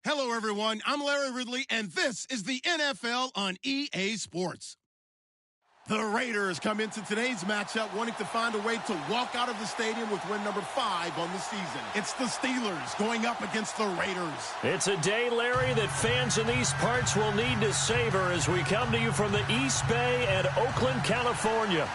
Hello, everyone. I'm Larry Ridley, and this is the NFL on EA Sports. The Raiders come into today's matchup wanting to find a way to walk out of the stadium with win number 5 on the season. It's the Steelers going up against the Raiders. It's a day, Larry, that fans in these parts will need to savor as we come to you from the East Bay and Oakland, California.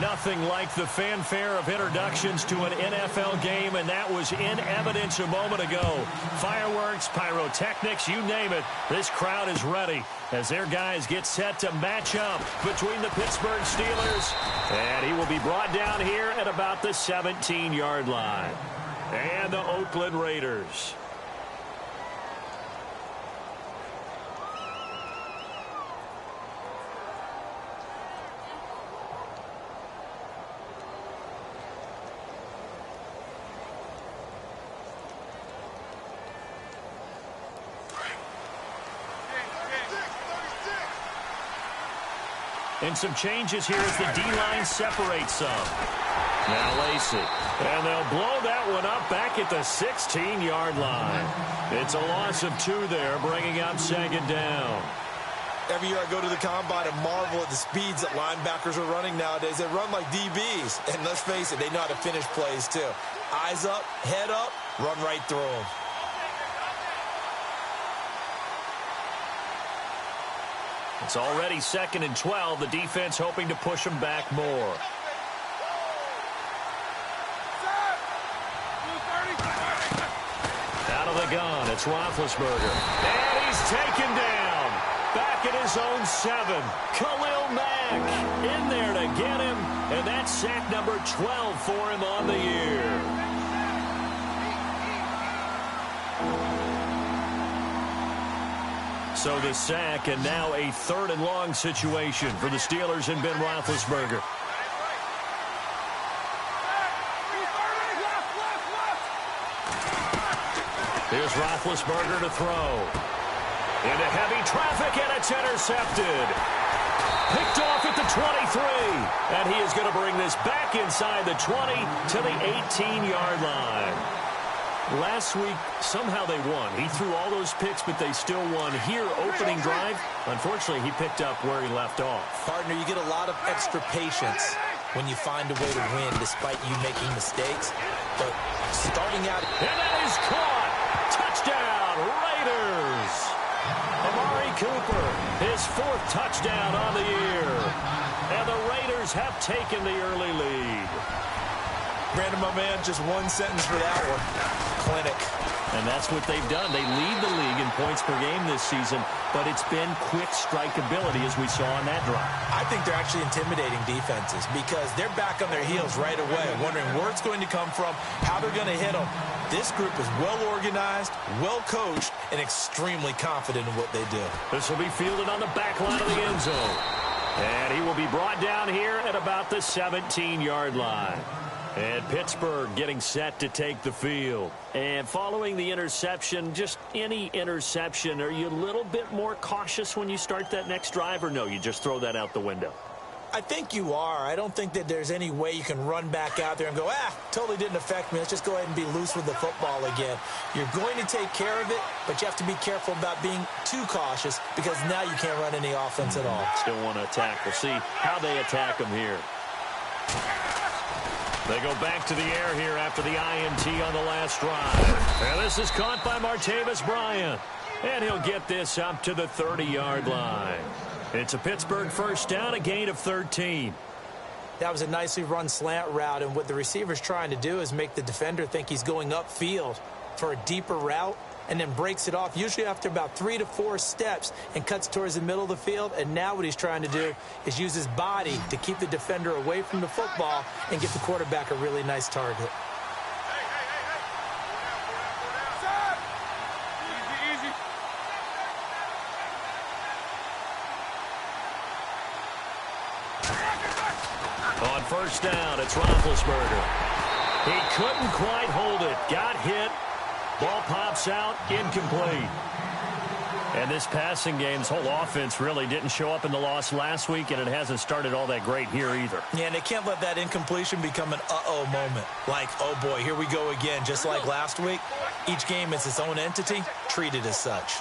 Nothing like the fanfare of introductions to an NFL game, and that was in evidence a moment ago. Fireworks, pyrotechnics, you name it. This crowd is ready as their guys get set to match up between the Pittsburgh Steelers, and he will be brought down here at about the 17-yard line. And the Oakland Raiders. And some changes here as the D-line separates some. Now Lacey. And they'll blow that one up back at the 16-yard line. It's a loss of 2 there, bringing up 2nd down. Every year I go to the combine and marvel at the speeds that linebackers are running nowadays. They run like DBs. And let's face it, they know how to finish plays too. Eyes up, head up, run right through them. It's already 2nd and 12. The defense hoping to push them back more. Out of the gun, it's Roethlisberger. And he's taken down. Back at his own 7. Khalil Mack in there to get him. And that's sack number 12 for him on the year. So the sack, and now a 3rd and long situation for the Steelers and Ben Roethlisberger. Here's Roethlisberger to throw. Into heavy traffic, and it's intercepted. Picked off at the 23. And he is going to bring this back inside the 20 to the 18-yard line. Last week, somehow they won. He threw all those picks, but they still won. Here, opening drive, unfortunately, he picked up where he left off. Partner, you get a lot of extra patience when you find a way to win despite you making mistakes. But starting out... And that is caught! Touchdown, Raiders! Amari Cooper, his 4th touchdown on the year. And the Raiders have taken the early lead. Brandon, my man, just one sentence for that one. Clinic. And that's what they've done. They lead the league in points per game this season, but it's been quick strike ability as we saw on that drive. I think they're actually intimidating defenses because they're back on their heels right away, wondering where it's going to come from, how they're going to hit them. This group is well organized, well coached, and extremely confident in what they do. This will be fielded on the back line of the end zone. And he will be brought down here at about the 17-yard line. And Pittsburgh getting set to take the field. And following the interception, just any interception, are you a little bit more cautious when you start that next drive, or no, you just throw that out the window? I think you are. I don't think that there's any way you can run back out there and go, totally didn't affect me. Let's just go ahead and be loose with the football again. You're going to take care of it, but you have to be careful about being too cautious because now you can't run any offense at all. Still want to attack. We'll see how they attack them here. They go back to the air here after the INT on the last drive. And this is caught by Martavis Bryant. And he'll get this up to the 30-yard line. It's a Pittsburgh 1st down, a gain of 13. That was a nicely run slant route, and what the receiver's trying to do is make the defender think he's going upfield for a deeper route, and then breaks it off, usually after about 3 to 4 steps, and cuts towards the middle of the field. And now what he's trying to do is use his body to keep the defender away from the football and get the quarterback a really nice target. On 1st down, it's Roethlisberger. He couldn't quite hold it. Got hit. Ball pops out, incomplete. And this passing game's whole offense really didn't show up in the loss last week, and it hasn't started all that great here either. Yeah, and they can't let that incompletion become an uh-oh moment. Like, oh boy, here we go again. Just like last week, each game is its own entity. treat it as such.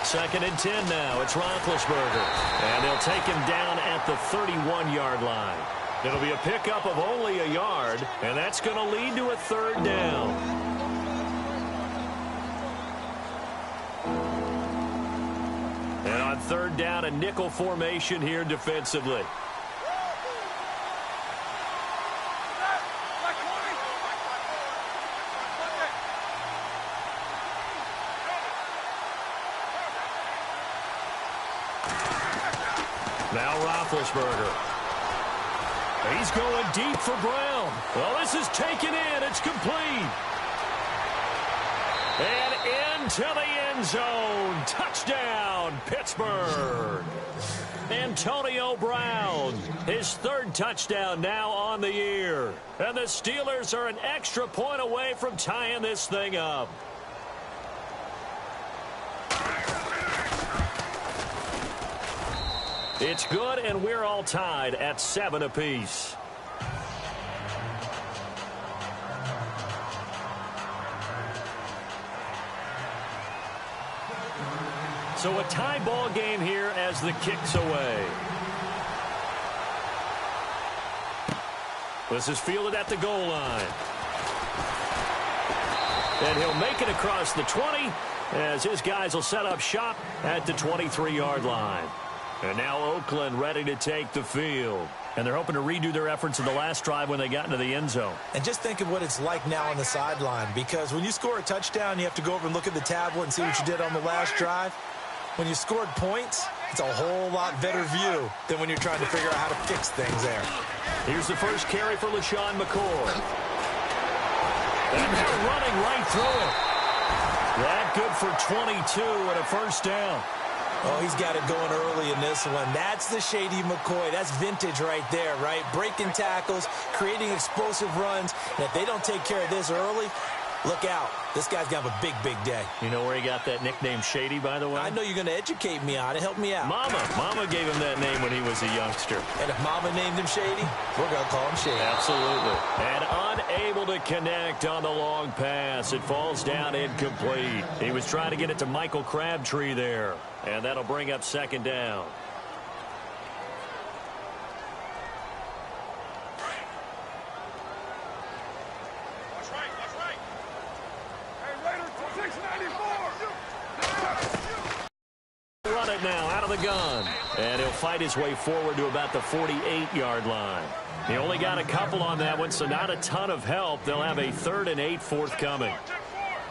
Second and 10 now. It's Roethlisberger. And they'll take him down at the 31-yard line. It'll be a pickup of only a yard, and that's going to lead to a third down. And on third down, a nickel formation here defensively. Now Roethlisberger. He's going deep for Brown. Well, this is taken in. It's complete. And into the end zone. Touchdown, Pittsburgh. Antonio Brown, his third touchdown now on the year. And the Steelers are an extra point away from tying this thing up. It's good, and we're all tied at 7 apiece. So a tie ball game here as the kick's away. This is fielded at the goal line. And he'll make it across the 20 as his guys will set up shop at the 23-yard line. And now Oakland ready to take the field. And they're hoping to redo their efforts in the last drive when they got into the end zone. And just think of what it's like now on the sideline, because when you score a touchdown, you have to go over and look at the tablet and see what you did on the last drive. When you scored points, it's a whole lot better view than when you're trying to figure out how to fix things there. Here's the first carry for LeSean McCoy. And they're running right through it. That good for 22 and a first down. Oh, he's got it going early in this one. That's the Shady McCoy. That's vintage right there, right? Breaking tackles, creating explosive runs. And if they don't take care of this early, look out. This guy's going to have a big, big day. You know where he got that nickname Shady, by the way? I know you're going to educate me on it. Help me out. Mama gave him that name when he was a youngster. And if Mama named him Shady, we're going to call him Shady. Absolutely. And unable to connect on the long pass. It falls down incomplete. He was trying to get it to Michael Crabtree there. And that'll bring up second down. Run it now out of the gun. And he'll fight his way forward to about the 48-yard line. He only got a couple on that one, so not a ton of help. They'll have a 3rd and 8 forthcoming.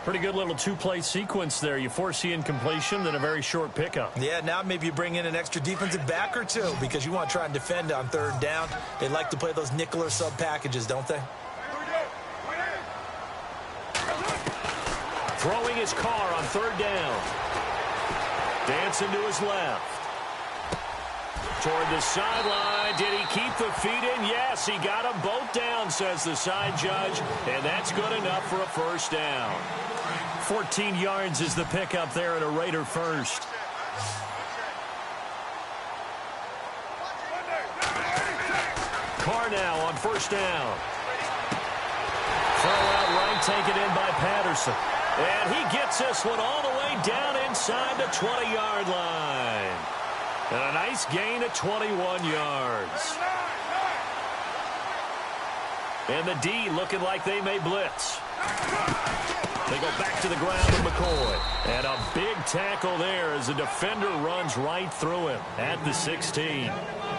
Pretty good little two-play sequence there. You foresee incompletion, then a very short pickup. Yeah, now maybe you bring in an extra defensive back or two because you want to try and defend on third down. They like to play those nickel or sub packages, don't they? Throwing his car on third down. Dancing to his left. Toward the sideline. Did he keep the feet in? Yes, he got them both down, says the side judge. And that's good enough for a first down. 14 yards is the pickup there at a Raider first. Carr now on first down. Throw out right, taken in by Patterson. And he gets this one all the way down inside the 20-yard line. And a nice gain of 21 yards. And the D looking like they may blitz. They go back to the ground with McCoy. And a big tackle there as the defender runs right through him at the 16.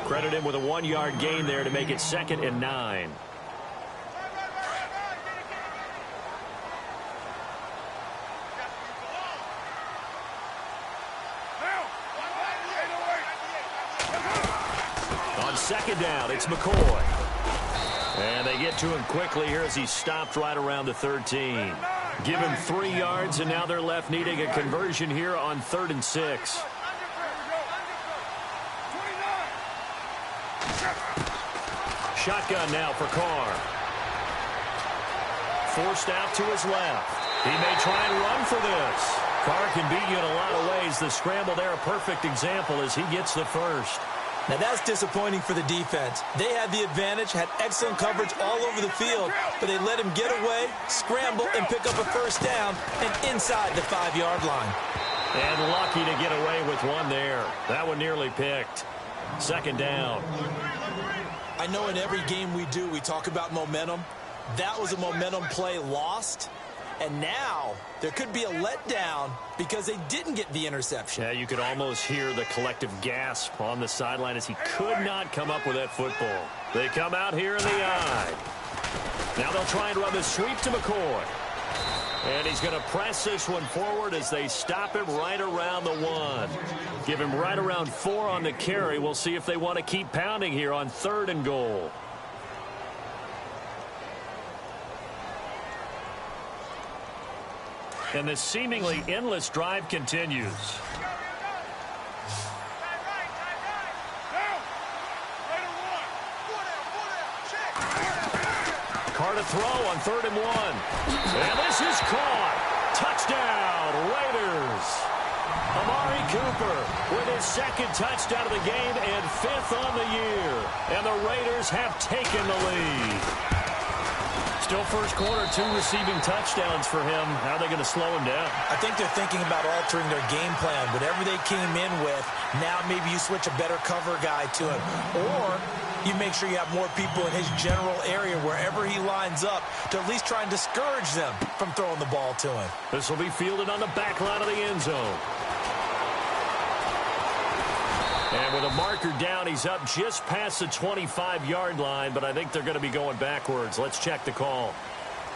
Credit him with a 1-yard gain there to make it 2nd and 9. On second down, it's McCoy. And they get to him quickly here as he stopped right around the 13. Give him 3 yards, and now they're left needing a conversion here on 3rd and 6. Shotgun now for Carr. Forced out to his left. He may try and run for this. Carr can beat you in a lot of ways. The scramble there, a perfect example as he gets the first. Now, that's disappointing for the defense. They had the advantage, had excellent coverage all over the field, but they let him get away, scramble, and pick up a first down and inside the 5-yard line. And lucky to get away with one there. That one nearly picked. Second down. I know in every game we do, we talk about momentum. That was a momentum play lost. And now there could be a letdown because they didn't get the interception. Yeah, you could almost hear the collective gasp on the sideline as he could not come up with that football. They come out here in the eye. Now they'll try and run the sweep to McCoy. And he's going to press this one forward as they stop him right around the 1. Give him right around 4 on the carry. We'll see if they want to keep pounding here on 3rd and goal. And the seemingly endless drive continues. Carr to throw on 3rd and 1. And this is caught. Touchdown, Raiders. Amari Cooper with his 2nd touchdown of the game and 5th on the year. And the Raiders have taken the lead. Still first quarter, 2 receiving touchdowns for him. How are they going to slow him down? I think they're thinking about altering their game plan. Whatever they came in with, now maybe you switch a better cover guy to him. Or you make sure you have more people in his general area wherever he lines up to at least try and discourage them from throwing the ball to him. This will be fielded on the back line of the end zone. And with a marker down, he's up just past the 25-yard line, but I think they're going to be going backwards. Let's check the call.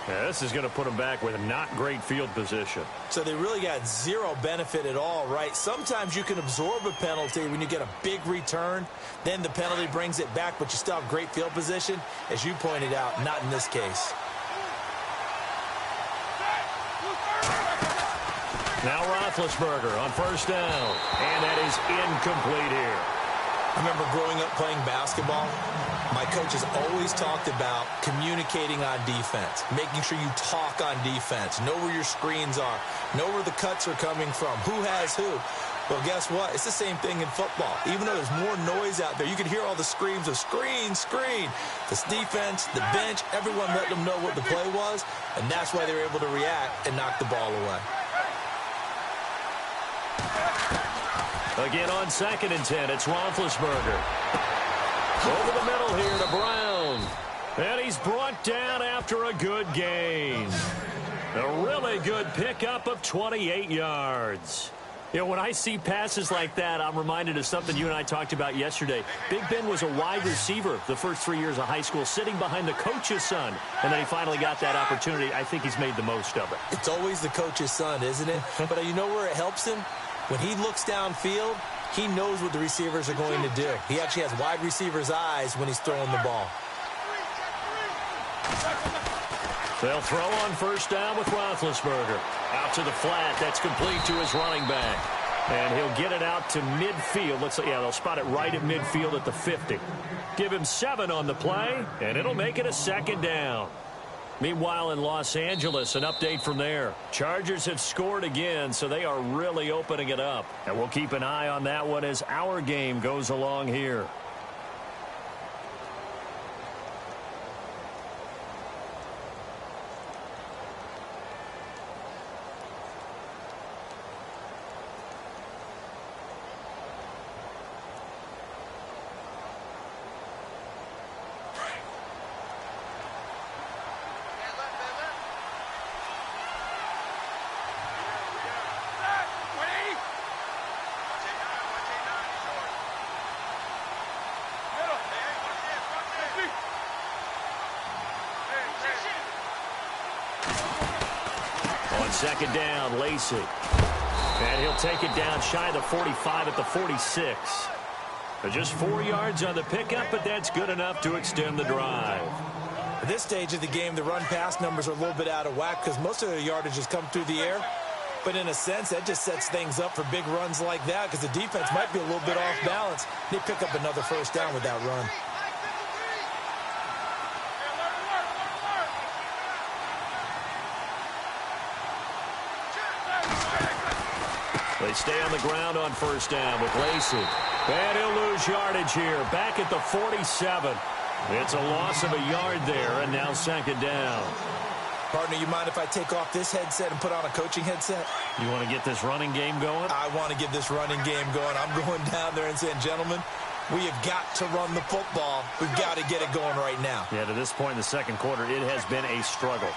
Yeah, this is going to put him back with not great field position. So they really got zero benefit at all, right? Sometimes you can absorb a penalty when you get a big return. Then the penalty brings it back, but you still have great field position. As you pointed out, not in this case. Now Roethlisberger on 1st down. And that is incomplete here. I remember growing up playing basketball. My coaches always talked about communicating on defense, making sure you talk on defense, know where your screens are, know where the cuts are coming from, who has who. Well, guess what? It's the same thing in football. Even though there's more noise out there, you can hear all the screams of screen, screen. This defense, the bench, everyone let them know what the play was, and that's why they were able to react and knock the ball away. Again on 2nd and 10, it's Roethlisberger. Over the middle here to Brown. And he's brought down after a good gain. A really good pickup of 28 yards. You know, when I see passes like that, I'm reminded of something you and I talked about yesterday. Big Ben was a wide receiver the first 3 years of high school, sitting behind the coach's son. And then he finally got that opportunity. I think he's made the most of it. It's always the coach's son, isn't it? But you know where it helps him? When he looks downfield, he knows what the receivers are going to do. He actually has wide receivers' eyes when he's throwing the ball. They'll throw on 1st down with Roethlisberger. Out to the flat. That's complete to his running back. And he'll get it out to midfield. They'll spot it right at midfield at the 50. Give him 7 on the play, and it'll make it a 2nd down. Meanwhile, in Los Angeles, an update from there. Chargers have scored again, so they are really opening it up. And we'll keep an eye on that one as our game goes along here. On 2nd down, Lacey. And he'll take it down shy of the 45 at the 46. Just 4 yards on the pickup, but that's good enough to extend the drive. At this stage of the game, the run-pass numbers are a little bit out of whack because most of the yardage has come through the air. But in a sense, that just sets things up for big runs like that because the defense might be a little bit off balance. They pick up another 1st down with that run. They stay on the ground on first down with Lacey. And he'll lose yardage here. Back at the 47. It's a loss of a yard there, and now second down. Partner, you mind if I take off this headset and put on a coaching headset? You want to get this running game going? I want to get this running game going. I'm going down there and saying, gentlemen, we have got to run the football. We've got to get it going right now. Yeah, to this point in the second quarter, it has been a struggle.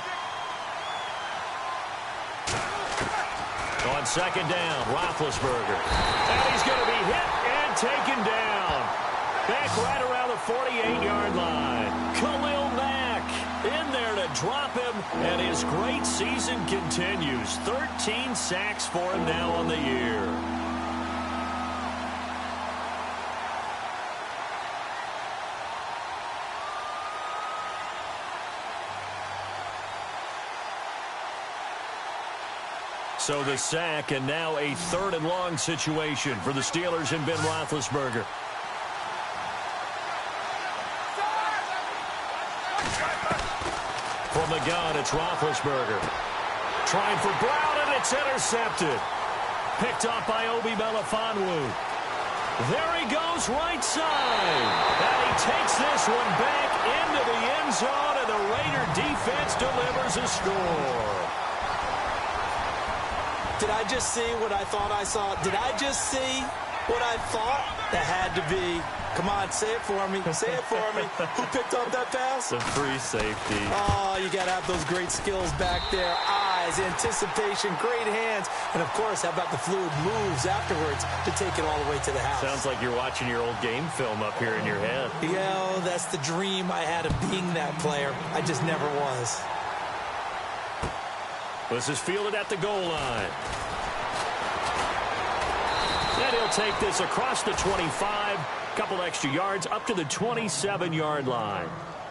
On second down, Roethlisberger. And he's going to be hit and taken down. Back right around the 48-yard line. Khalil Mack in there to drop him, and his great season continues. 13 sacks for him now on the year. So the sack, and now a 3rd and long situation for the Steelers and Ben Roethlisberger. From the gun, it's Roethlisberger. Trying for Brown, and it's intercepted. Picked off by Obi Melifonwu. There he goes, right side. And he takes this one back into the end zone, and the Raider defense delivers a score. Did I just see what I thought I saw? Did I just see what I thought? That had to be. Come on, say it for me. Say it for me. Who picked up that pass? The free safety. Oh, you got to have those great skills back there. Eyes, anticipation, great hands. And, of course, how about the fluid moves afterwards to take it all the way to the house? Sounds like you're watching your old game film up here in your head. Yeah, that's the dream I had of being that player. I just never was. This is fielded at the goal line. And he'll take this across the 25. Couple extra yards up to the 27-yard line.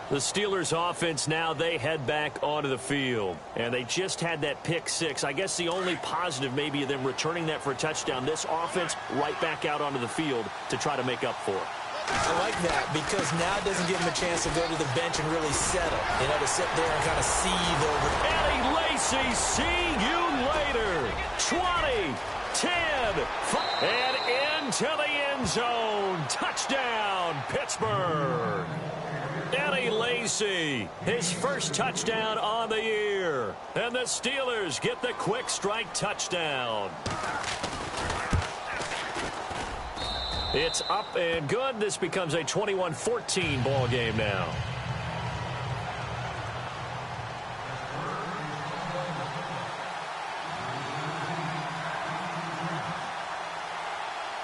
The Steelers offense now, they head back onto the field. And they just had that pick six. I guess the only positive maybe of them returning that for a touchdown. This offense right back out onto the field to try to make up for it. I like that because now it doesn't give them a chance to go to the bench and really settle. You know, to sit there and kind of seethe over. Eddie Lacy, see you later. 20, 10, 5, and into the end zone. Touchdown, Pittsburgh. Eddie Lacy, his first touchdown on the year. And the Steelers get the quick strike touchdown. It's up and good. This becomes a 21-14 ball game now.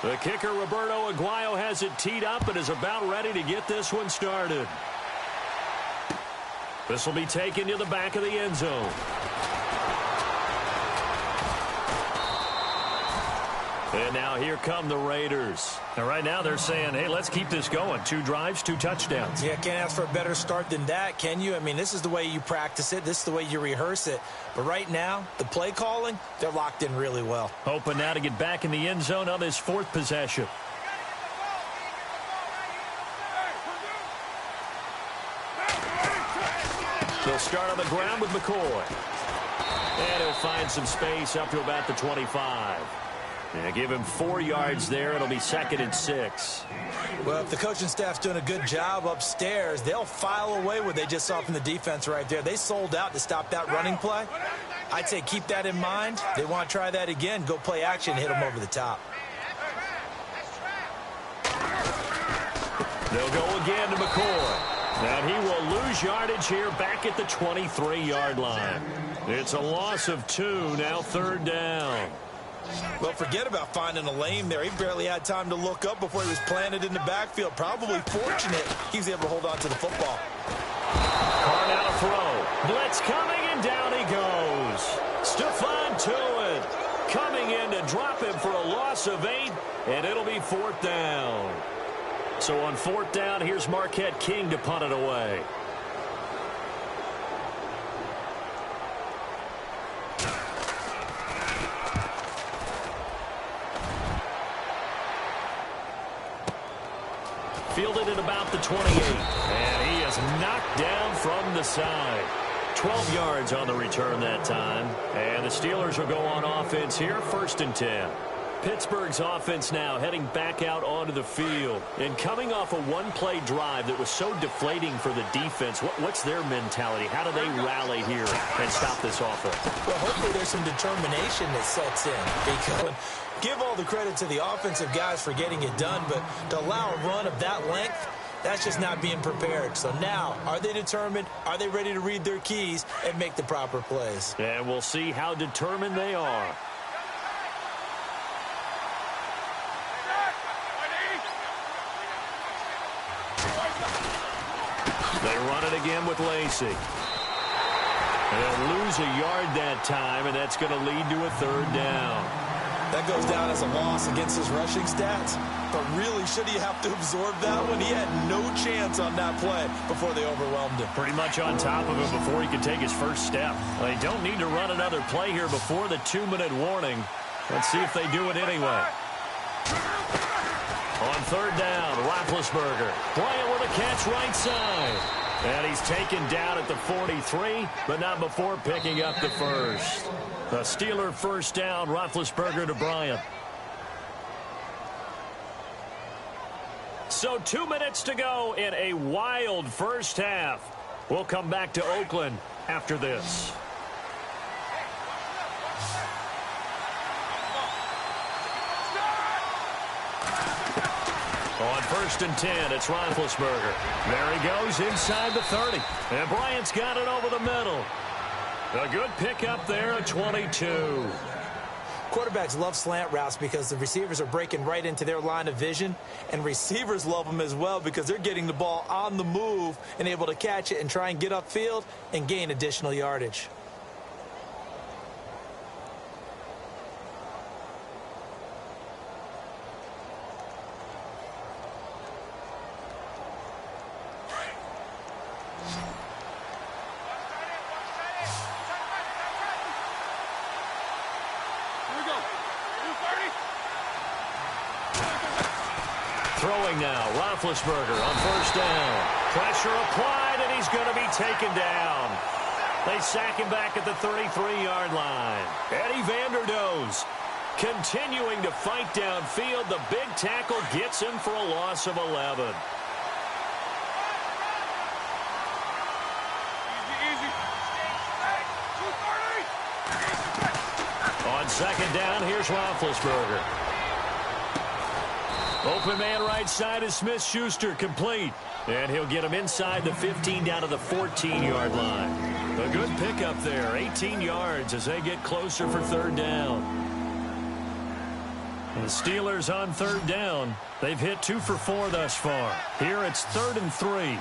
The kicker, Roberto Aguayo, has it teed up and is about ready to get this one started. This will be taken to the back of the end zone. And now here come the Raiders. And right now they're saying, hey, let's keep this going. 2 drives, 2 touchdowns. Yeah, can't ask for a better start than that, can you? I mean, this is the way you practice it. This is the way you rehearse it. But right now, the play calling, they're locked in really well. Hoping now to get back in the end zone on this 4th possession. They'll start on the ground with McCoy. And he'll find some space up to about the 25. And give him 4 yards there. It'll be 2nd and 6. Well, if the coaching staff's doing a good job upstairs, they'll file away what they just saw from the defense right there. They sold out to stop that running play. I'd say keep that in mind. They want to try that again. Go play action, hit them over the top. They'll go again to McCoy. And he will lose yardage here back at the 23-yard line. It's a loss of 2, now 3rd down. Well, forget about finding a lane there. He barely had time to look up before he was planted in the backfield. Probably fortunate he was able to hold on to the football. Carr now to throw. Blitz coming, and down he goes. Stephon Tuitt coming in to drop him for a loss of 8, and it'll be 4th down. So on 4th down, here's Marquette King to punt it away. Fielded at about the 28. And he is knocked down from the side. 12 yards on the return that time. And the Steelers will go on offense here, 1st and 10. Pittsburgh's offense now heading back out onto the field. And coming off a one-play drive that was so deflating for the defense, what's their mentality? How do they rally here and stop this offense? Well, hopefully there's some determination that sets in. Because give all the credit to the offensive guys for getting it done, but to allow a run of that length, that's just not being prepared. So now, are they determined? Are they ready to read their keys and make the proper plays? And we'll see how determined they are. They run it again with Lacey. They'll lose a yard that time, and that's going to lead to a third down. That goes down as a loss against his rushing stats. But really, should he have to absorb that one? He had no chance on that play before they overwhelmed him. Pretty much on top of him before he could take his first step. They don't need to run another play here before the 2-minute warning. Let's see if they do it anyway. On third down, Roethlisberger playing with a catch right side. And he's taken down at the 43, but not before picking up the first. The Steeler first down, Roethlisberger to Bryant. So 2 minutes to go in a wild first half. We'll come back to Oakland after this. On first and 10, it's Roethlisberger. There he goes inside the 30. And Bryant's got it over the middle. A good pickup there at 22. Quarterbacks love slant routes because the receivers are breaking right into their line of vision, and receivers love them as well because they're getting the ball on the move and able to catch it and try and get upfield and gain additional yardage. Throwing now, Roethlisberger on first down. Pressure applied, and he's going to be taken down. They sack him back at the 33-yard line. Eddie Vanderdoes continuing to fight downfield. The big tackle gets him for a loss of 11. On second down, here's Roethlisberger. Open man right side is Smith-Schuster, complete. And he'll get him inside the 15 down to the 14-yard line. A good pickup there, 18 yards as they get closer for third down. And the Steelers on third down. They've hit 2 for 4 thus far. Here it's 3rd and 3.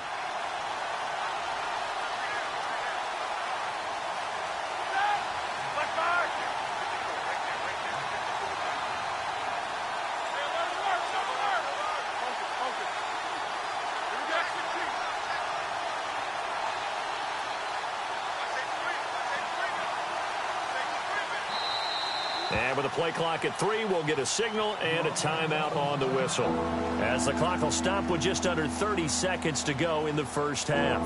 And with the play clock at 3, we'll get a signal and a timeout on the whistle, as the clock will stop with just under 30 seconds to go in the first half.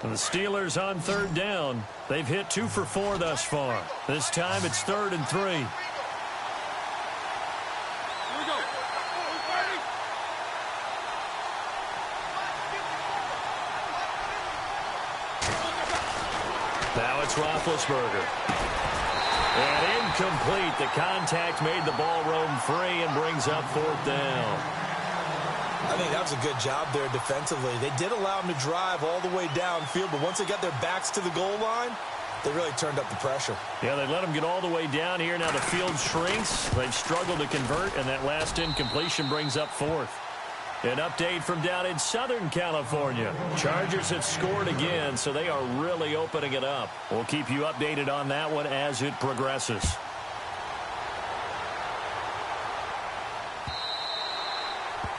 And the Steelers on third down. They've hit 2 for 4 thus far. This time it's 3rd and 3. Now it's Roethlisberger. And incomplete. The contact made the ball roam free and brings up 4th down. I think that was a good job there defensively. They did allow them to drive all the way downfield, but once they got their backs to the goal line, they really turned up the pressure. Yeah, they let them get all the way down here. Now the field shrinks. They've struggled to convert, and that last incompletion brings up 4th. An update from down in Southern California. Chargers have scored again, so they are really opening it up. We'll keep you updated on that one as it progresses.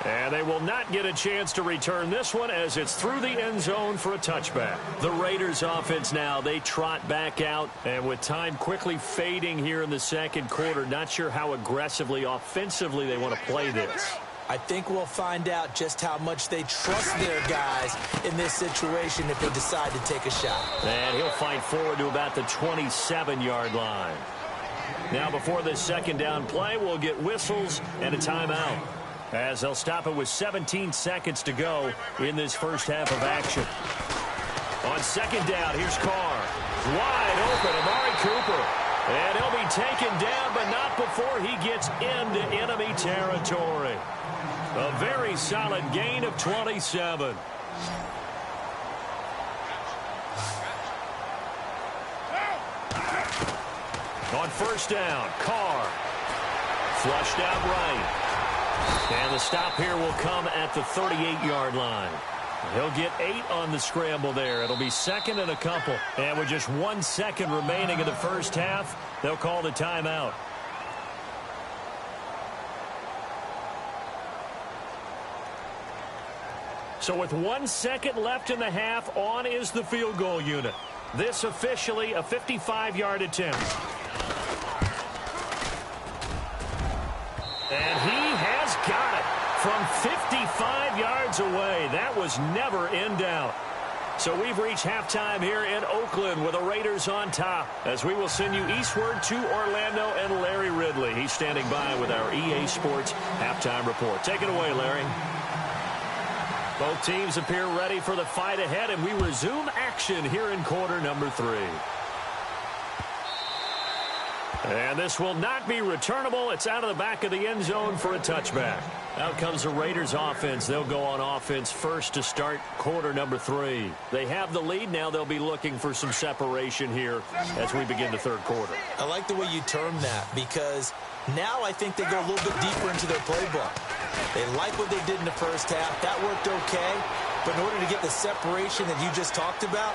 And they will not get a chance to return this one as it's through the end zone for a touchback. The Raiders offense now, they trot back out, and with time quickly fading here in the second quarter, not sure how aggressively, offensively they want to play this. I think we'll find out just how much they trust their guys in this situation if they decide to take a shot. And he'll fight forward to about the 27-yard line. Now, before this second down play, we'll get whistles and a timeout, as they'll stop it with 17 seconds to go in this first half of action. On second down, here's Carr. Wide open, Amari Cooper. And he'll be taken down, but not before he gets into enemy territory. A very solid gain of 27. On first down, Carr. Flushed out right. And the stop here will come at the 38-yard line. He'll get 8 on the scramble there. It'll be second and a couple. And with just 1 second remaining in the first half, they'll call the timeout. So with 1 second left in the half, on is the field goal unit. This officially a 55-yard attempt. And he has got it from 55 yards away. That was never in doubt. So we've reached halftime here in Oakland with the Raiders on top, as we will send you eastward to Orlando and Larry Ridley. He's standing by with our EA Sports halftime report. Take it away, Larry. Both teams appear ready for the fight ahead, and we resume action here in quarter number 3. And this will not be returnable. It's out of the back of the end zone for a touchback. Out comes the Raiders offense. They'll go on offense first to start quarter number 3. They have the lead. Now they'll be looking for some separation here as we begin the third quarter. I like the way you term that, because now I think they go a little bit deeper into their playbook. They like what they did in the first half. That worked okay. But in order to get the separation that you just talked about,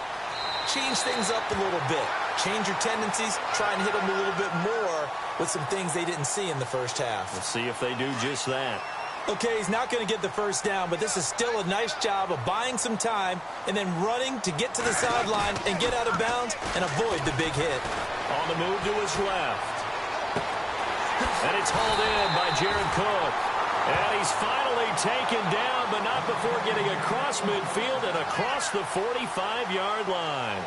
change things up a little bit. Change your tendencies. Try and hit them a little bit more with some things they didn't see in the first half. We'll see if they do just that. Okay, he's not going to get the first down, but this is still a nice job of buying some time and then running to get to the sideline and get out of bounds and avoid the big hit. On the move to his left. And it's hauled in by Jared Cook. And he's finally taken down, but not before getting across midfield and across the 45-yard line.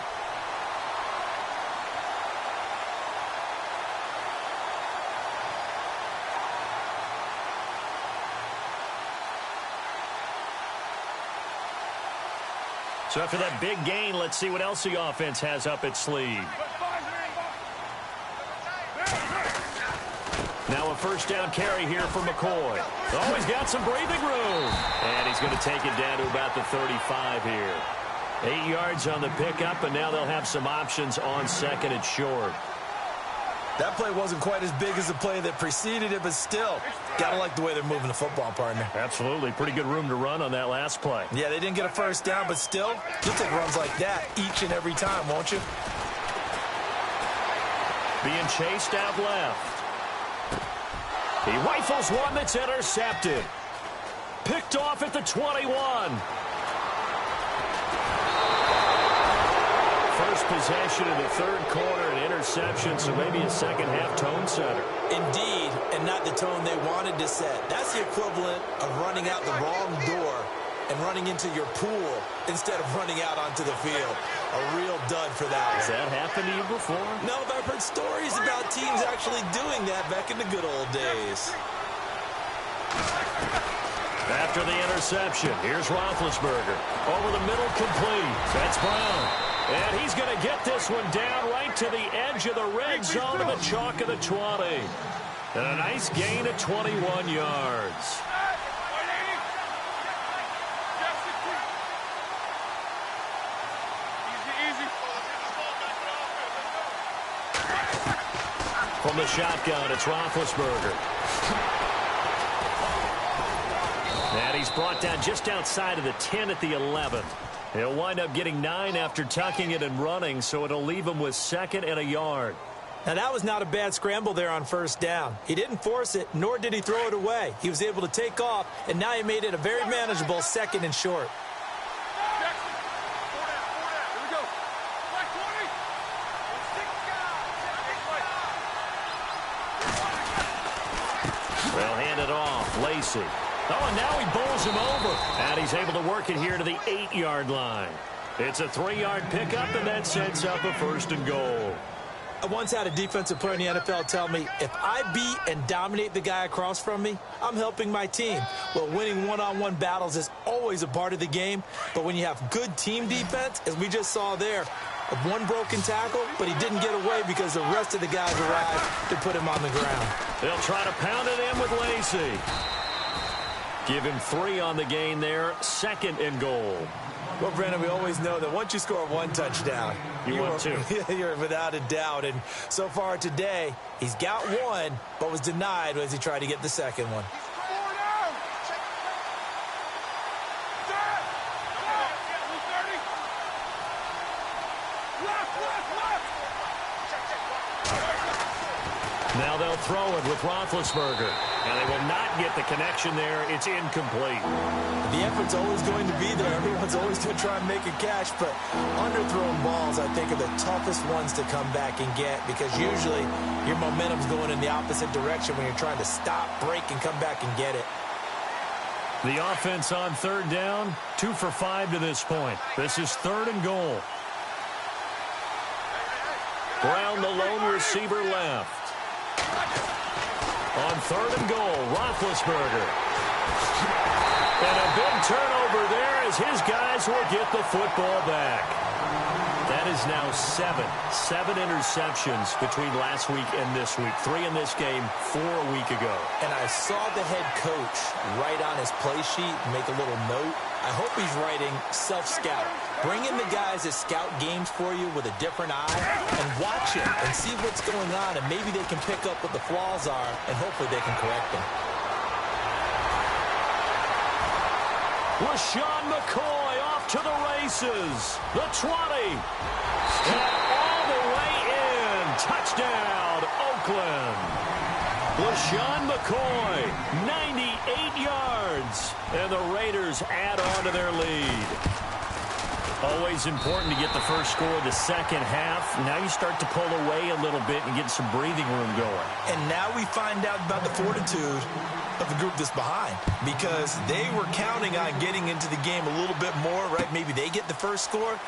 So after that big gain, let's see what else the offense has up its sleeve. Now a first down carry here for McCoy. Oh, he's got some breathing room. And he's going to take it down to about the 35 here. 8 yards on the pickup, and now they'll have some options on second and short. That play wasn't quite as big as the play that preceded it, but still, gotta like the way they're moving the football, partner. Absolutely. Pretty good room to run on that last play. Yeah, they didn't get a first down, but still, you'll take runs like that each and every time, won't you? Being chased out left. He rifles one that's intercepted. Picked off at the 21. First possession of the third quarter, an interception, so maybe a second-half tone setter. Indeed, and not the tone they wanted to set. That's the equivalent of running out the wrong door and running into your pool instead of running out onto the field. A real dud for that one. Has that happened to you before? No, but I've heard stories about teams actually doing that back in the good old days. After the interception, here's Roethlisberger. Over the middle, complete. That's Brown. And he's going to get this one down right to the edge of the red zone of the chalk of the 20. And a nice gain of 21 yards. From the shotgun, it's Roethlisberger. And he's brought down just outside of the 10 at the 11th. He'll wind up getting 9 after tucking it and running, so it'll leave him with second and a yard. Now, that was not a bad scramble there on first down. He didn't force it, nor did he throw it away. He was able to take off, and now he made it a very manageable second and short. Well, hand it off. Lacey. Oh, and now he bowls him over. And he's able to work it here to the 8-yard line. It's a 3-yard pickup, and that sets up a 1st and goal. I once had a defensive player in the NFL tell me, if I beat and dominate the guy across from me, I'm helping my team. Well, winning one-on-one battles is always a part of the game, but when you have good team defense, as we just saw there, one broken tackle, but he didn't get away because the rest of the guys arrived to put him on the ground. They'll try to pound it in with Lacey. Give him 3 on the gain there, 2nd and goal. Well, Brandon, we always know that once you score 1 touchdown, you want 2. You're without a doubt. And so far today, he's got 1, but was denied as he tried to get the 2nd one. Now they'll throw it with Roethlisberger. And they will not get the connection there. It's incomplete. The effort's always going to be there. Everyone's always going to try and make a catch, but underthrown balls, I think, are the toughest ones to come back and get because usually your momentum's going in the opposite direction when you're trying to stop, break, and come back and get it. The offense on 3rd down, 2 for 5 to this point. This is 3rd and goal. Brown, the lone receiver, left. On 3rd and goal, Roethlisberger. And a big turnover there as his guys will get the football back. That is now 7 interceptions between last week and this week. 3 in this game, 4 a week ago. And I saw the head coach write on his play sheet, make a little note. I hope he's writing self-scout. Bring in the guys that scout games for you with a different eye and watch it and see what's going on, and maybe they can pick up what the flaws are, and hopefully they can correct them. LaShawn McCoy off to the races. The 20. And all the way in. Touchdown, Oakland. LaShawn McCoy, 98 yards. And the Raiders add on to their lead. Always important to get the first score of the second half. Now you start to pull away a little bit and get some breathing room going. And now we find out about the fortitude of the group that's behind, because they were counting on getting into the game a little bit more, right? Maybe they get the first score.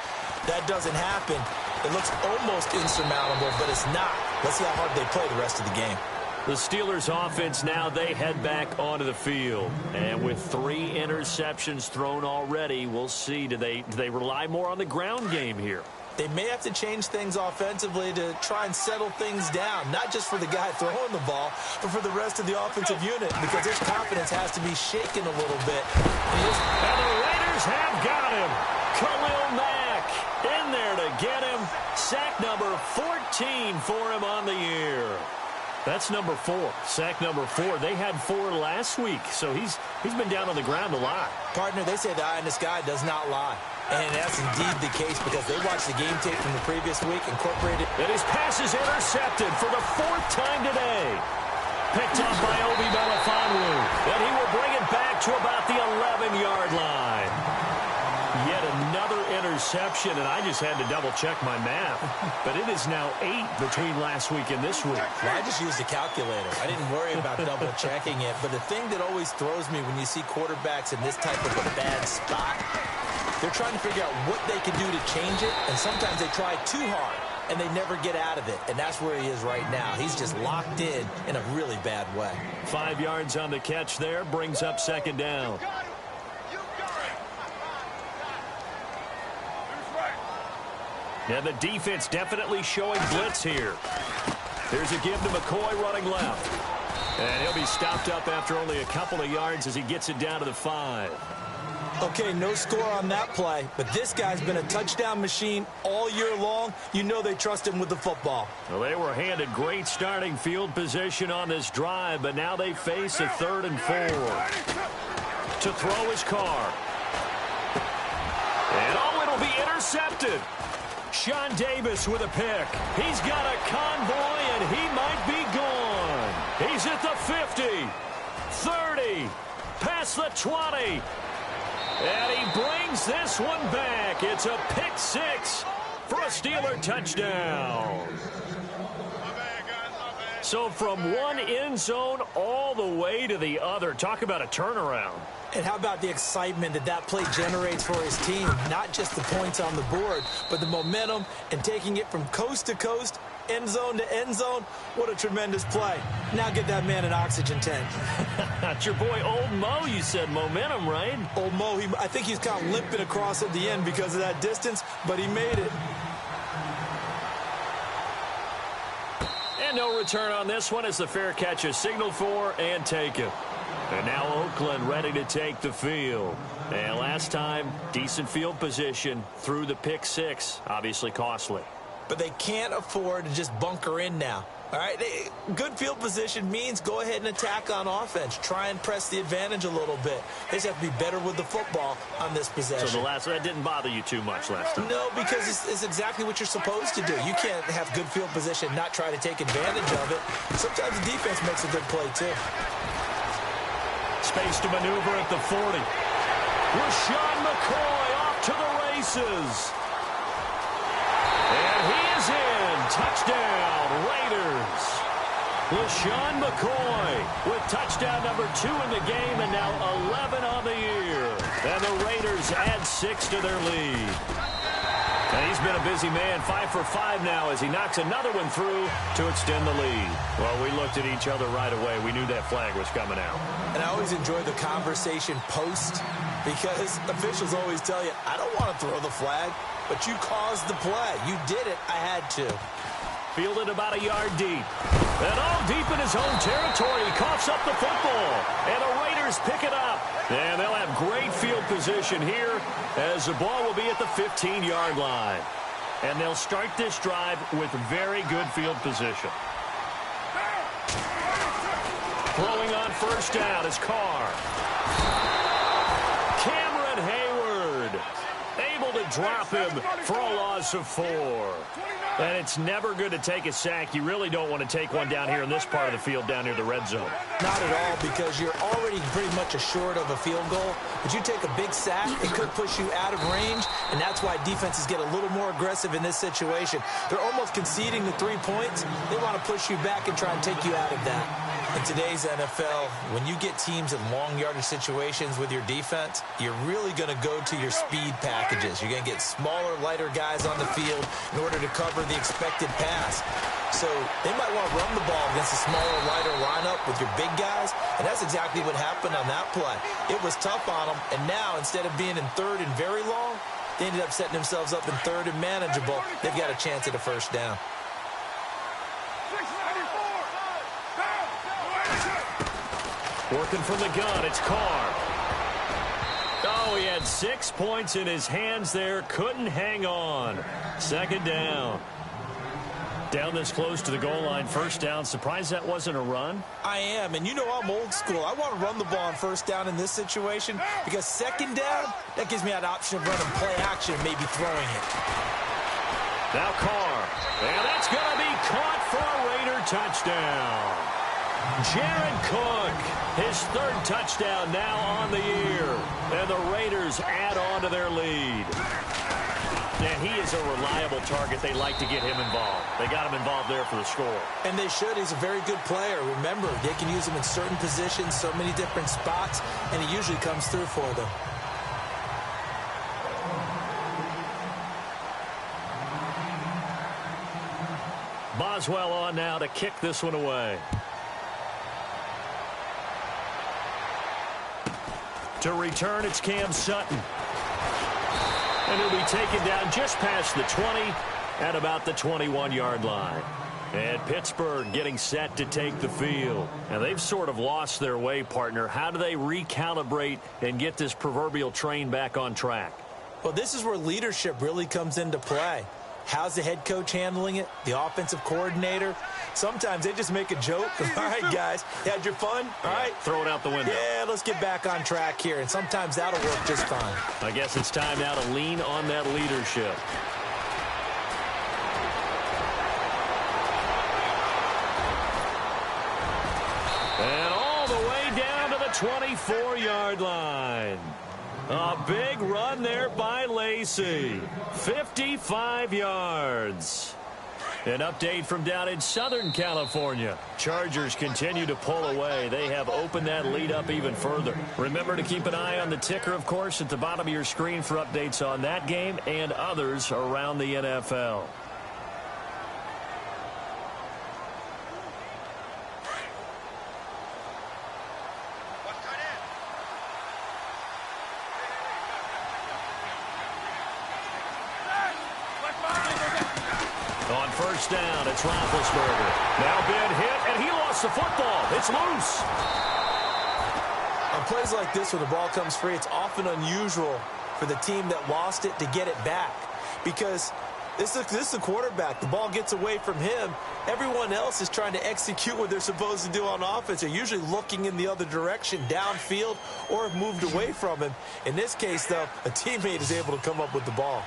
That doesn't happen. It looks almost insurmountable, but it's not. Let's see how hard they play the rest of the game. The Steelers offense now, they head back onto the field. And with 3 interceptions thrown already, we'll see, do they rely more on the ground game here? They may have to change things offensively to try and settle things down, not just for the guy throwing the ball, but for the rest of the offensive unit, because his confidence has to be shaken a little bit. And the Raiders have got him. Khalil Mack in there to get him. Sack number 14 for him on the year. That's number 4. Sack number 4. They had 4 last week, so he's been down on the ground a lot. Partner, they say the eye in the sky does not lie. And that's indeed the case because they watched the game tape from the previous week, incorporated. And his pass is intercepted for the 4th time today. Picked up by Obi Melifonwu. And he will bring it back to about the 11-yard line. Yet another interception, and I just had to double-check my math. But it is now 8 between last week and this week. Well, I just used a calculator. I didn't worry about double-checking it. But the thing that always throws me when you see quarterbacks in this type of a bad spot, they're trying to figure out what they can do to change it, and sometimes they try too hard, and they never get out of it. And that's where he is right now. He's just locked in a really bad way. 5 yards on the catch there, brings up 2nd down. Now the defense definitely showing blitz here. Here's a give to McCoy running left. And he'll be stopped up after only a couple of yards as he gets it down to the 5. Okay, no score on that play, but this guy's been a touchdown machine all year long. You know they trust him with the football. Well, they were handed great starting field position on this drive, but now they face a 3rd and 4. To throw his car. And oh, it'll be intercepted. Sean Davis with a pick. He's got a convoy, and he might be gone. He's at the 50, 30, past the 20. And he brings this one back. It's a pick 6 for a Steeler touchdown. So from one end zone all the way to the other. Talk about a turnaround. And how about the excitement that play generates for his team? Not just the points on the board, but the momentum and taking it from coast to coast, end zone to end zone. What a tremendous play. Now get that man an oxygen tank. That's your boy Old Mo. You said momentum, right? Old Mo, I think he's kind of limping across at the end because of that distance, but he made it. And no return on this one as the fair catch is signaled for and taken. And now Oakland ready to take the field. And last time, decent field position through the pick six. Obviously costly. But they can't afford to just bunker in now. All right, good field position means go ahead and attack on offense. Try and press the advantage a little bit. They just have to be better with the football on this possession. So that didn't bother you too much last time? No, because it's exactly what you're supposed to do. You can't have good field position, not try to take advantage of it. Sometimes the defense makes a good play, too. Space to maneuver at the 40. Rashawn McCoy off to the races. And he is in. Touchdown, Raiders. LaShawn McCoy with touchdown number 2 in the game and now 11 on the year. And the Raiders add 6 to their lead. And he's been a busy man, 5 for 5 now as he knocks another one through to extend the lead. Well, we looked at each other right away. We knew that flag was coming out. And I always enjoy the conversation post because officials always tell you, I don't want to throw the flag, but you caused the play. You did it. I had to. Fielded about a yard deep. And all deep in his own territory. He coughs up the football. And the Raiders pick it up. And they'll have great field position here as the ball will be at the 15-yard line. And they'll start this drive with very good field position. Throwing on first down is Carr. Cameron Hayward able to drop him for a loss of 4. And it's never good to take a sack. You really don't want to take one down here in this part of the field down near the red zone. Not at all, because you're already pretty much assured of a field goal. But you take a big sack, it could push you out of range, and that's why defenses get a little more aggressive in this situation. They're almost conceding the 3 points. They want to push you back and try and take you out of that. In today's NFL, when you get teams in long yardage situations with your defense, you're really going to go to your speed packages. You're going to get smaller, lighter guys on the field in order to cover the expected pass. So they might want to run the ball against a smaller, lighter lineup with your big guys, and that's exactly what happened on that play. It was tough on them, and now instead of being in third and very long, they ended up setting themselves up in third and manageable. They've got a chance at a first down. Working from the gun, it's Carr. Oh, he had 6 points in his hands there. Couldn't hang on. Second down. Down this close to the goal line. First down. Surprised that wasn't a run? I am, and you know I'm old school. I want to run the ball on first down in this situation because second down, that gives me an option of running play action and maybe throwing it. Now Carr. And that's going to be caught for a Raider touchdown. Jared Cook, his 3rd touchdown now on the year. And the Raiders add on to their lead. And he is a reliable target. They like to get him involved. They got him involved there for the score. And they should. He's a very good player. Remember, they can use him in certain positions, so many different spots, and he usually comes through for them. Boswell on now to kick this one away. To return, it's Cam Sutton. And he'll be taken down just past the 20 at about the 21-yard line. And Pittsburgh getting set to take the field. And they've sort of lost their way, partner. How do they recalibrate and get this proverbial train back on track? Well, this is where leadership really comes into play. How's the head coach handling it? The offensive coordinator? Sometimes they just make a joke. All right, guys, you had your fun? All right. Throw it out the window. Yeah, let's get back on track here. And sometimes that'll work just fine. I guess it's time now to lean on that leadership. And all the way down to the 24-yard line. A big run there by Lacey. 55 yards. An update from down in Southern California. Chargers continue to pull away. They have opened that lead up even further. Remember to keep an eye on the ticker, of course, at the bottom of your screen for updates on that game and others around the NFL. On first down, it's Roethlisberger. Now been hit, and he lost the football. It's loose. On plays like this where the ball comes free, it's often unusual for the team that lost it to get it back. Because this is the quarterback. The ball gets away from him. Everyone else is trying to execute what they're supposed to do on offense. They're usually looking in the other direction, downfield, or have moved away from him. In this case, though, a teammate is able to come up with the ball.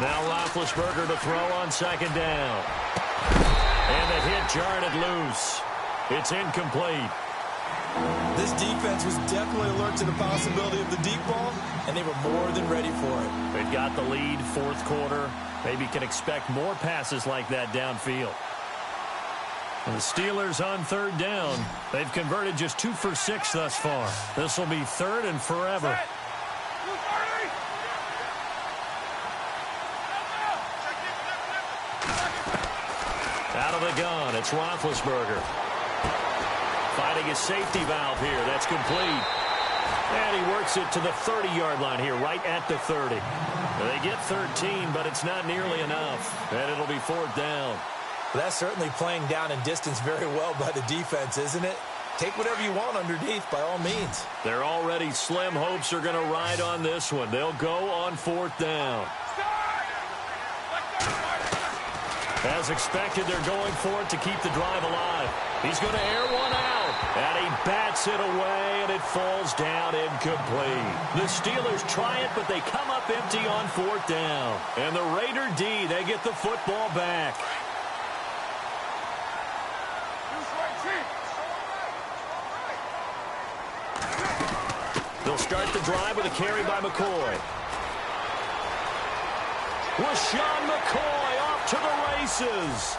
Now Roethlisberger to throw on second down. And the hit jarred it loose. It's incomplete. This defense was definitely alert to the possibility of the deep ball, and they were more than ready for it. They've got the lead, fourth quarter. Maybe can expect more passes like that downfield. And the Steelers on third down. They've converted just 2 for 6 thus far. This will be third and forever. Out of the gun, it's Roethlisberger. Fighting his safety valve here. That's complete. And he works it to the 30-yard line here, right at the 30. They get 13, but it's not nearly enough. And it'll be fourth down. Well, that's certainly playing down in distance very well by the defense, isn't it? Take whatever you want underneath, by all means. Their already slim hopes are going to ride on this one. They'll go on fourth down. As expected, they're going for it to keep the drive alive. He's going to air one out. And he bats it away, and it falls down incomplete. The Steelers try it, but they come up empty on fourth down. And the Raider D, they get the football back. They'll start the drive with a carry by McCoy. LaShawn McCoy off to the races.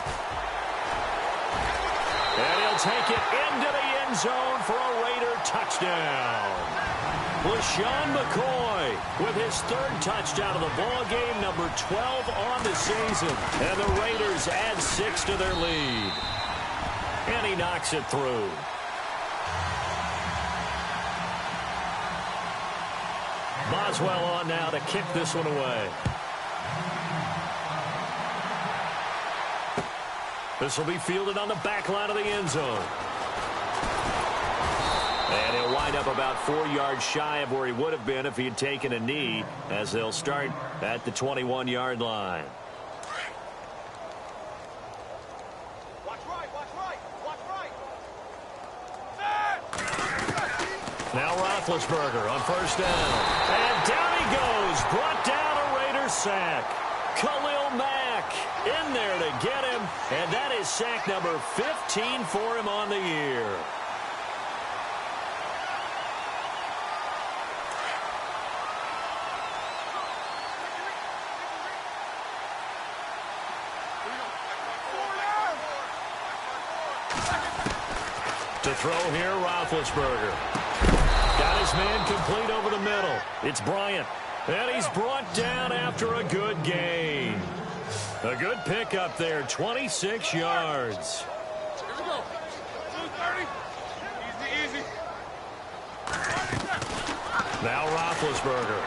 And he'll take it into the end zone for a Raider touchdown. LaShawn McCoy with his third touchdown of the ball game, number 12 on the season. And the Raiders add 6 to their lead. And he knocks it through. Boswell on now to kick this one away. This will be fielded on the back line of the end zone. And he'll wind up about 4 yards shy of where he would have been if he had taken a knee, as they'll start at the 21-yard line. Watch right, watch right, watch right. Now Roethlisberger on first down. And down he goes. Brought down a Raider sack. Khalil Mack in there to get him. And that is sack number 15 for him on the year. To throw here, Roethlisberger. Got his man complete over the middle. It's Bryant. And he's brought down after a good gain. A good pickup there, 26 yards. Here we go. 230. Easy, easy. Now Roethlisberger.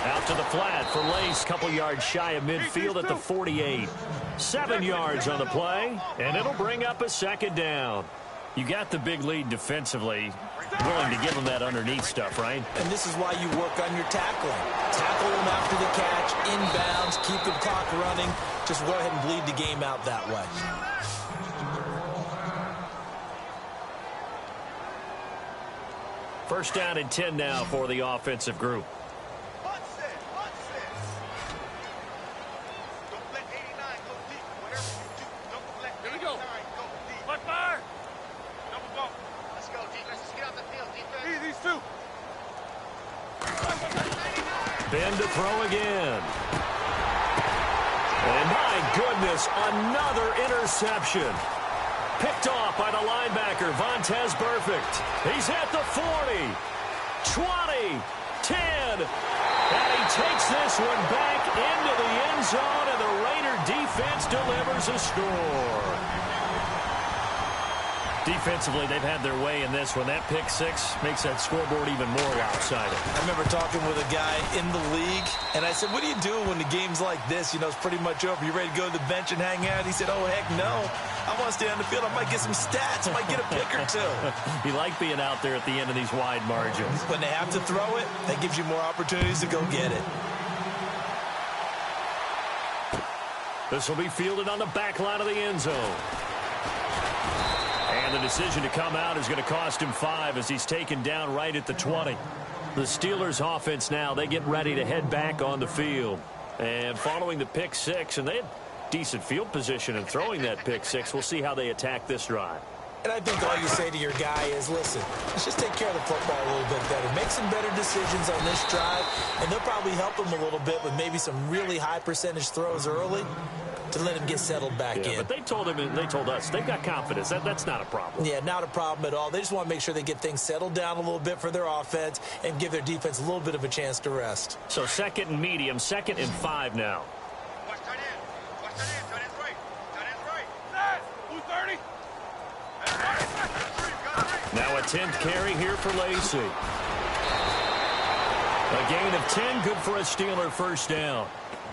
Out to the flat for Lace, couple yards shy of midfield at the 48. 7 yards on the play, and it'll bring up a second down. You got the big lead defensively. Willing to give them that underneath stuff, right? And this is why you work on your tackling. Tackle them after the catch, inbounds, keep the clock running. Just go ahead and bleed the game out that way. First down and 10 now for the offensive group. Here we go. Left fire. Double bump. Let's go, defense. Let's get out the field, defense. These two. In to throw again. And my goodness, another interception. Picked off by the linebacker, Vontaze Burfict. He's at the 40, 20, 10. And he takes this one back into the end zone, and the Raider defense delivers a score. Defensively, they've had their way in this one. That pick six makes that scoreboard even more lopsided. I remember talking with a guy in the league, and I said, what do you do when the game's like this? You know, it's pretty much over. You ready to go to the bench and hang out? He said, oh, heck no. I want to stay on the field. I might get some stats. I might get a pick or two. You like being out there at the end of these wide margins. When they have to throw it, that gives you more opportunities to go get it. This will be fielded on the back line of the end zone. And the decision to come out is going to cost him 5 as he's taken down right at the 20. The Steelers offense now, they get ready to head back on the field. And following the pick six, and they had decent field position in throwing that pick six, we'll see how they attack this drive. And I think all you say to your guy is, listen, let's just take care of the football a little bit better. Make some better decisions on this drive, and they'll probably help him a little bit with maybe some really high percentage throws early to let him get settled back in. But they told him and they told us they've got confidence. That's not a problem. Yeah, not a problem at all. They just want to make sure they get things settled down a little bit for their offense and give their defense a little bit of a chance to rest. So 2nd and medium, 2nd and 5 now. Watch tight end. Watch tight end. Tight end's right. Tight end's right. Nice. Blue 30. Now a 10th carry here for Lacey. A gain of 10, good for a Steeler first down.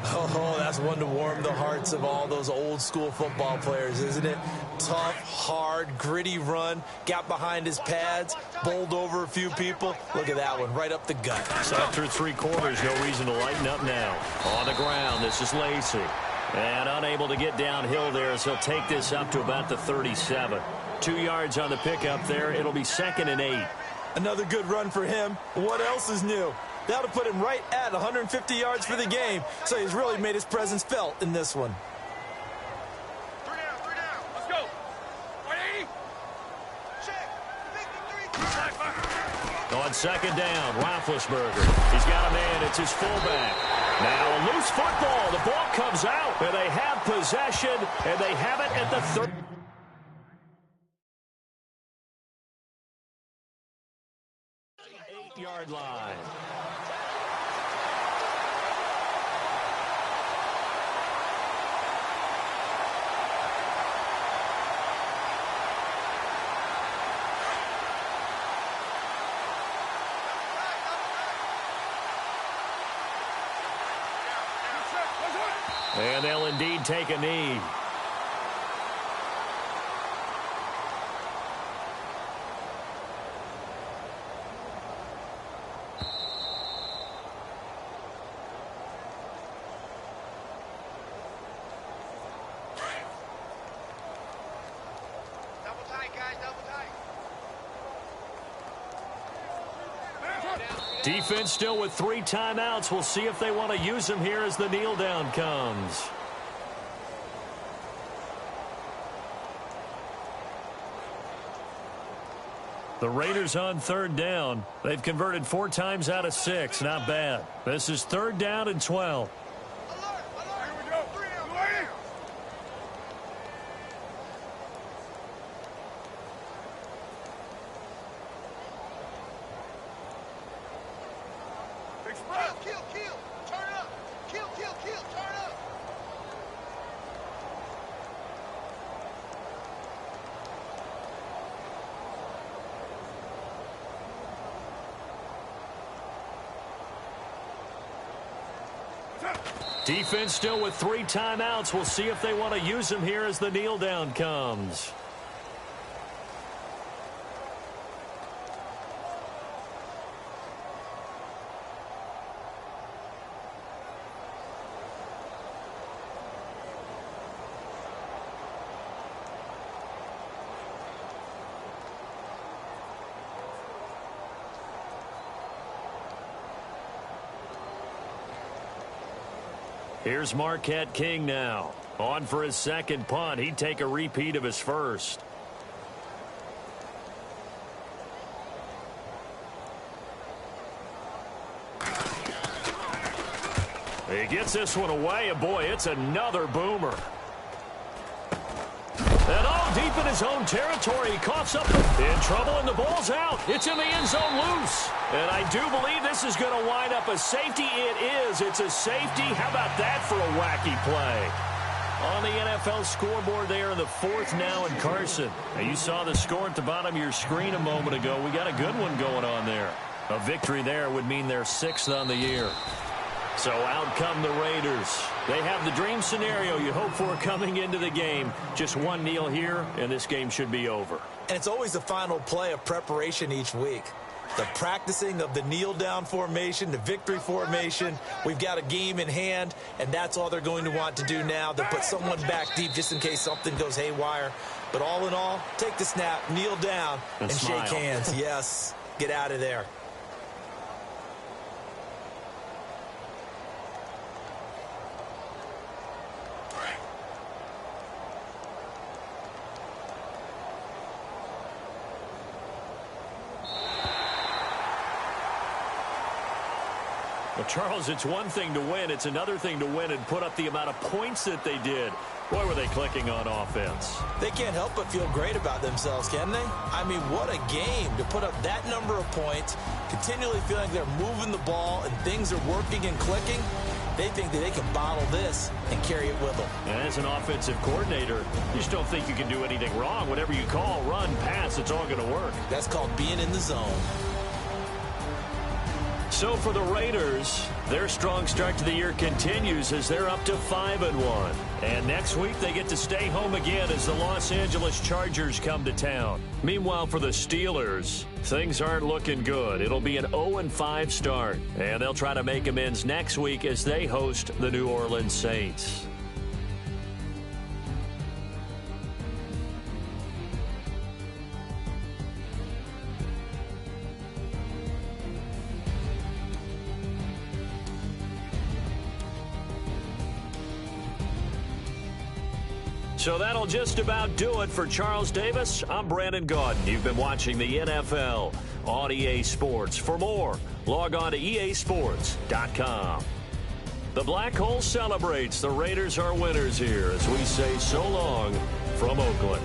Oh, that's one to warm the hearts of all those old school football players, isn't it? Tough, hard, gritty run, got behind his pads, bowled over a few people. Look at that one, right up the gut. So after 3 quarters, no reason to lighten up now. On the ground, this is Lacey. And unable to get downhill there as he'll take this up to about the 37. 2 yards on the pickup there. It'll be 2nd and 8. Another good run for him. What else is new? That'll put him right at 150 yards for the game. So he's really made his presence felt in this one. 3 down. Let's go. 180. Check. 53. On 2nd down, Roethlisberger. He's got a man. It's his fullback. Now a loose football. The ball comes out. And they have possession. And they have it at the 30. 8-yard line. And they'll indeed take a knee. Double tight, guys. Double tight. Defense still with 3 timeouts. We'll see if they want to use them here as the kneel down comes. The Raiders on 3rd down. They've converted 4 times out of 6. Not bad. This is 3rd down and 12. Alert. Here we go. 3 down. 3 down. Kill. Turn up. Kill. Turn up. Defense still with 3 timeouts. We'll see if they want to use them here as the kneel down comes. Here's Marquette King now. On for his 2nd punt. He'd take a repeat of his first. He gets this one away, and boy, it's another boomer. And all deep in his own territory, he coughs up in trouble, and the ball's out. It's in the end zone loose. And I do believe this is going to wind up a safety. It is. It's a safety. How about that for a wacky play? On the NFL scoreboard there in the fourth now in Carson. Now you saw the score at the bottom of your screen a moment ago. We got a good one going on there. A victory there would mean they're 6th on the year. So out come the Raiders. They have the dream scenario you hope for coming into the game. Just one kneel here, and this game should be over. And it's always the final play of preparation each week. The practicing of the kneel-down formation, the victory formation. We've got a game in hand, and that's all they're going to want to do now. They'll put someone back deep just in case something goes haywire. But all in all, take the snap, kneel down, and shake hands. Yes, get out of there. Well, Charles, it's one thing to win. It's another thing to win and put up the amount of points that they did. Boy, were they clicking on offense. They can't help but feel great about themselves, can they? I mean, what a game to put up that number of points, continually feeling they're moving the ball and things are working and clicking. They think that they can bottle this and carry it with them. And as an offensive coordinator, you just don't think you can do anything wrong. Whatever you call, run, pass, it's all going to work. That's called being in the zone. So for the Raiders, their strong start to the year continues as they're up to 5-1. And next week they get to stay home again as the Los Angeles Chargers come to town. Meanwhile, for the Steelers, things aren't looking good. It'll be an 0-5 start. And they'll try to make amends next week as they host the New Orleans Saints. So that'll just about do it for Charles Davis. I'm Brandon Gaudin. You've been watching the NFL on EA Sports. For more, log on to easports.com. The Black Hole celebrates. The Raiders are winners here as we say so long from Oakland.